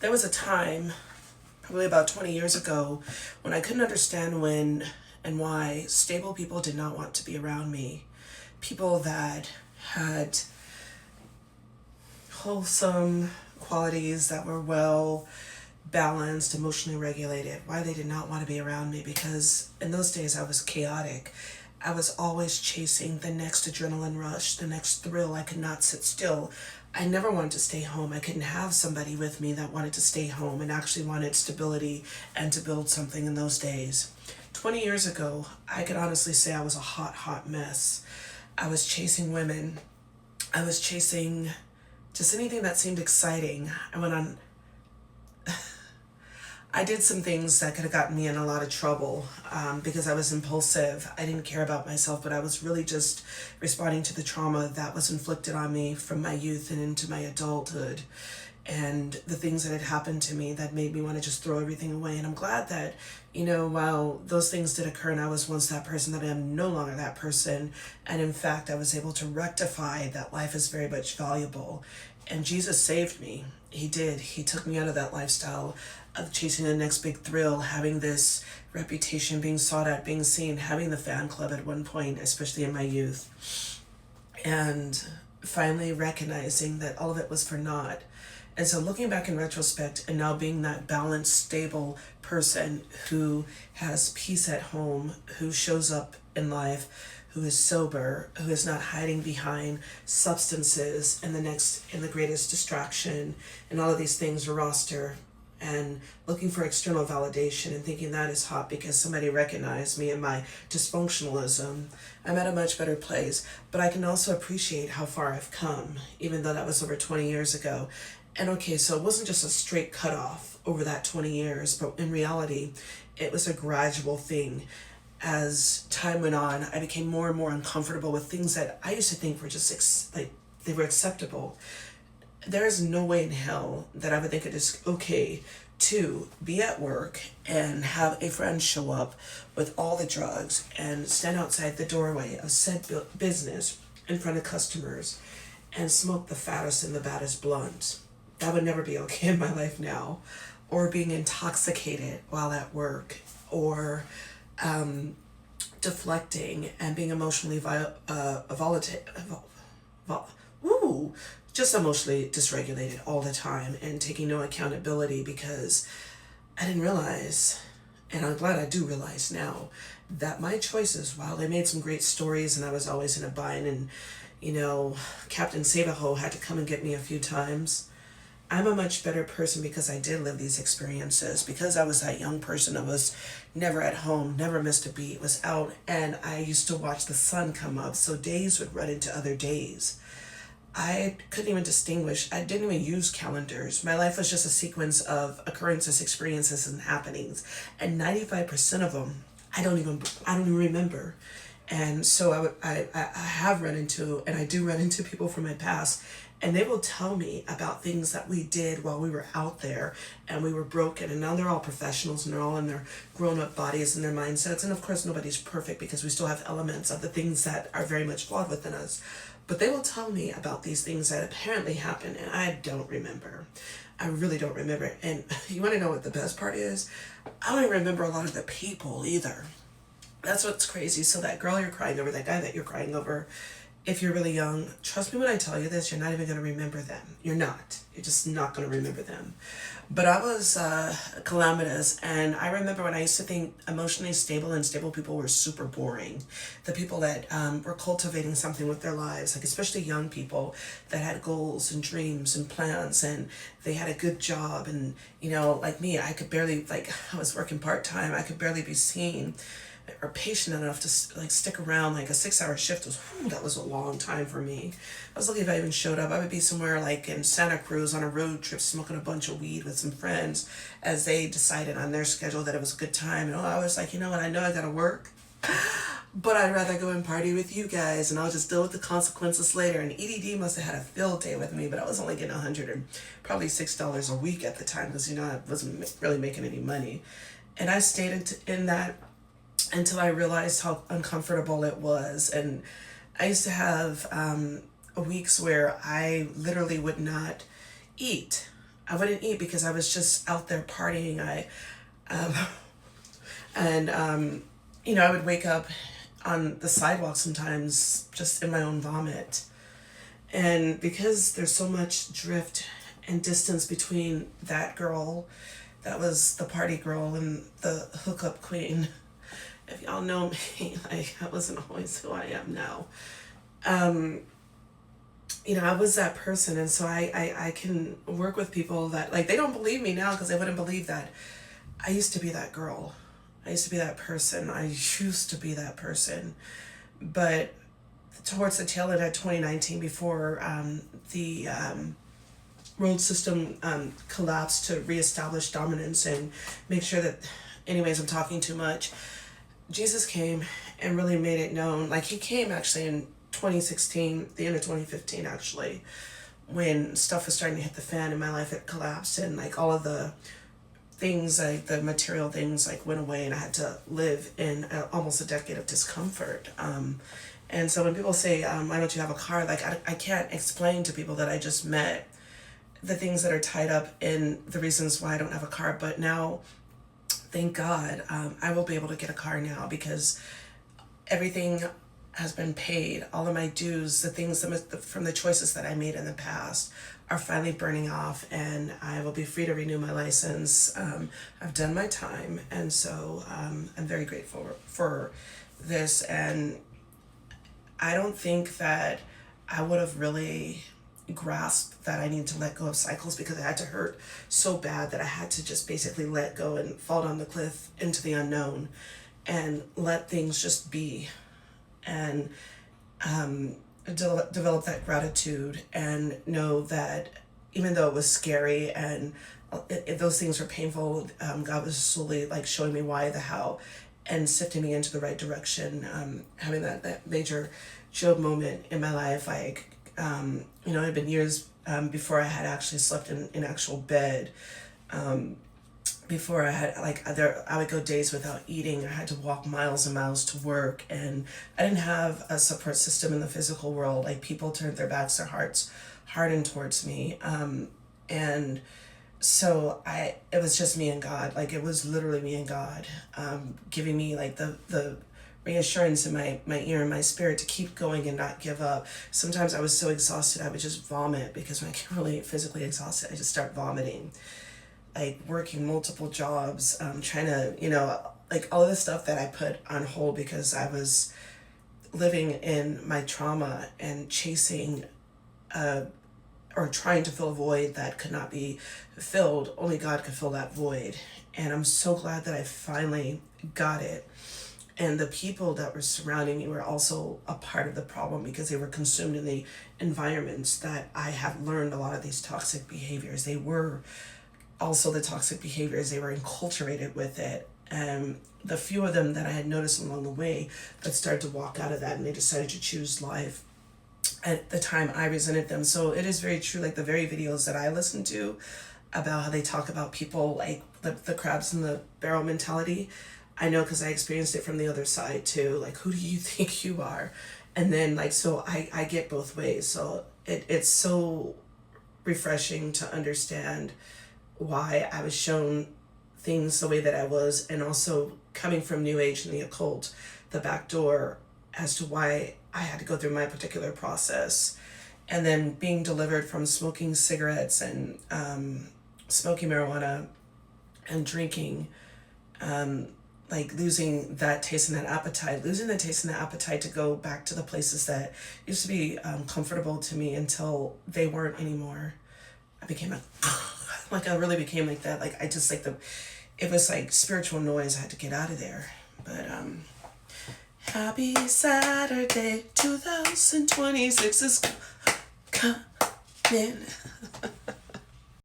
There was a time, probably about 20 years ago, when I couldn't understand when and why stable people did not want to be around me. People that had wholesome qualities, that were well balanced, emotionally regulated, why they did not want to be around me, because in those days I was chaotic. I was always chasing the next adrenaline rush, the next thrill. I could not sit still. I never wanted to stay home. I couldn't have somebody with me that wanted to stay home and actually wanted stability and to build something in those days. 20 years ago, I could honestly say I was a hot, hot mess. I was chasing women. I was chasing just anything that seemed exciting. I did some things that could have gotten me in a lot of trouble because I was impulsive. I didn't care about myself, but I was really just responding to the trauma that was inflicted on me from my youth and into my adulthood, and the things that had happened to me that made me want to just throw everything away. And I'm glad that, while those things did occur and I was once that person, that I am no longer that person. And in fact, I was able to rectify that life is very much valuable. And Jesus saved me. He did. He took me out of that lifestyle of chasing the next big thrill, having this reputation, being sought out, being seen, having the fan club at one point, especially in my youth, and finally recognizing that all of it was for naught. And so looking back in retrospect and now being that balanced, stable person who has peace at home, who shows up in life, who is sober, who is not hiding behind substances and the greatest distraction and all of these things, a roster, and looking for external validation and thinking that is hot because somebody recognized me and my dysfunctionalism. I'm at a much better place, but I can also appreciate how far I've come, even though that was over 20 years ago. And okay, so it wasn't just a straight cutoff over that 20 years, but in reality, it was a gradual thing. As time went on, I became more and more uncomfortable with things that I used to think were just they were acceptable. There is no way in hell that I would think it is okay to be at work and have a friend show up with all the drugs and stand outside the doorway of said business in front of customers and smoke the fattest and the baddest blunt. That would never be okay in my life now. Or being intoxicated while at work, or deflecting and being emotionally just emotionally dysregulated all the time and taking no accountability because I didn't realize, and I'm glad I do realize now, that my choices, while they made some great stories and I was always in a bind and, Captain Save-A-Ho had to come and get me a few times, I'm a much better person because I did live these experiences. Because I was that young person, I was never at home, never missed a beat, was out, and I used to watch the sun come up, so days would run into other days. I couldn't even distinguish. I didn't even use calendars. My life was just a sequence of occurrences, experiences, and happenings. And 95% of them, I don't even remember. And so I have run into, and I do run into people from my past, and they will tell me about things that we did while we were out there and we were broken. And now they're all professionals and they're all in their grown-up bodies and their mindsets. And of course, nobody's perfect because we still have elements of the things that are very much flawed within us. But they will tell me about these things that apparently happened and I don't remember. I really don't remember. And you want to know what the best part is? I don't even remember a lot of the people either. That's what's crazy. So that girl you're crying over, that guy that you're crying over, if you're really young, trust me when I tell you this, you're not even going to remember them. You're not. You're just not going to remember them. But I was calamitous, and I remember when I used to think emotionally stable and stable people were super boring. The people that were cultivating something with their lives, like especially young people that had goals and dreams and plans, and they had a good job. And, like me, I could barely, I was working part-time. I could barely be seen or patient enough to stick around. Like a 6-hour shift that was a long time for me. I was lucky if I even showed up. I would be somewhere like in Santa Cruz on a road trip smoking a bunch of weed with some friends as they decided on their schedule that it was a good time. And I was like, I know I gotta work, but I'd rather go and party with you guys and I'll just deal with the consequences later. And EDD must have had a field day with me, but I was only getting $100 and probably $6 a week at the time because I wasn't really making any money. And I stayed in that until I realized how uncomfortable it was. And I used to have weeks where I literally would not eat. I wouldn't eat because I was just out there partying. Um, and I would wake up on the sidewalk sometimes just in my own vomit. And because there's so much drift and distance between that girl that was the party girl and the hookup queen, if y'all know me, like, I wasn't always who I am now. Um, I was that person. And so I can work with people that, like, they don't believe me now because they wouldn't believe that I used to be that girl. I used to be that person. I used to be that person. But towards the tail end of 2019, before the world system collapsed to reestablish dominance and make sure that, anyways, I'm talking too much. Jesus came and really made it known. Like, he came actually in 2016, the end of 2015, actually, when stuff was starting to hit the fan in my life. It collapsed, and like all of the things, like the material things, like went away, and I had to live in almost a decade of discomfort. And so when people say, why don't you have a car? Like, I can't explain to people that I just met the things that are tied up in the reasons why I don't have a car. But now, thank God, I will be able to get a car now because everything has been paid. All of my dues, the things from the choices that I made in the past are finally burning off, and I will be free to renew my license. I've done my time, and so I'm very grateful for this. And I don't think that I would have really grasped that I need to let go of cycles because it had to hurt so bad that I had to just basically let go and fall down the cliff into the unknown and let things just be, and develop that gratitude and know that even though it was scary and those things were painful, God was slowly like showing me why, the how, and sifting me into the right direction. Having that major Job moment in my life, like, it had been years before I had actually slept in actual bed. Before I had, like, I would go days without eating. I had to walk miles and miles to work, and I didn't have a support system in the physical world. Like, people turned their backs, their hearts hardened towards me. And so it was just me and God. Like, it was literally me and God, giving me like the reassurance in my ear and my spirit to keep going and not give up. Sometimes I was so exhausted I would just vomit, because when I get really physically exhausted, I just start vomiting. Like, working multiple jobs, trying to, like, all of the stuff that I put on hold because I was living in my trauma and chasing or trying to fill a void that could not be filled. Only God could fill that void. And I'm so glad that I finally got it. And the people that were surrounding me were also a part of the problem, because they were consumed in the environments that I have learned a lot of these toxic behaviors. They were also the toxic behaviors. They were enculturated with it. And the few of them that I had noticed along the way that started to walk out of that, and they decided to choose life, at the time I resented them. So it is very true, like the very videos that I listen to about how they talk about people like the crabs in the barrel mentality, I know because I experienced it from the other side too. Like, who do you think you are? And then, like, so I get both ways. So it's so refreshing to understand why I was shown things the way that I was, and also coming from New Age and the occult, the back door as to why I had to go through my particular process. And then being delivered from smoking cigarettes and smoking marijuana and drinking, like losing that taste and that appetite, to go back to the places that used to be comfortable to me until they weren't anymore. I became I really became like that. Like, I just, like, it was like spiritual noise. I had to get out of there. But happy Saturday, 2026 is coming.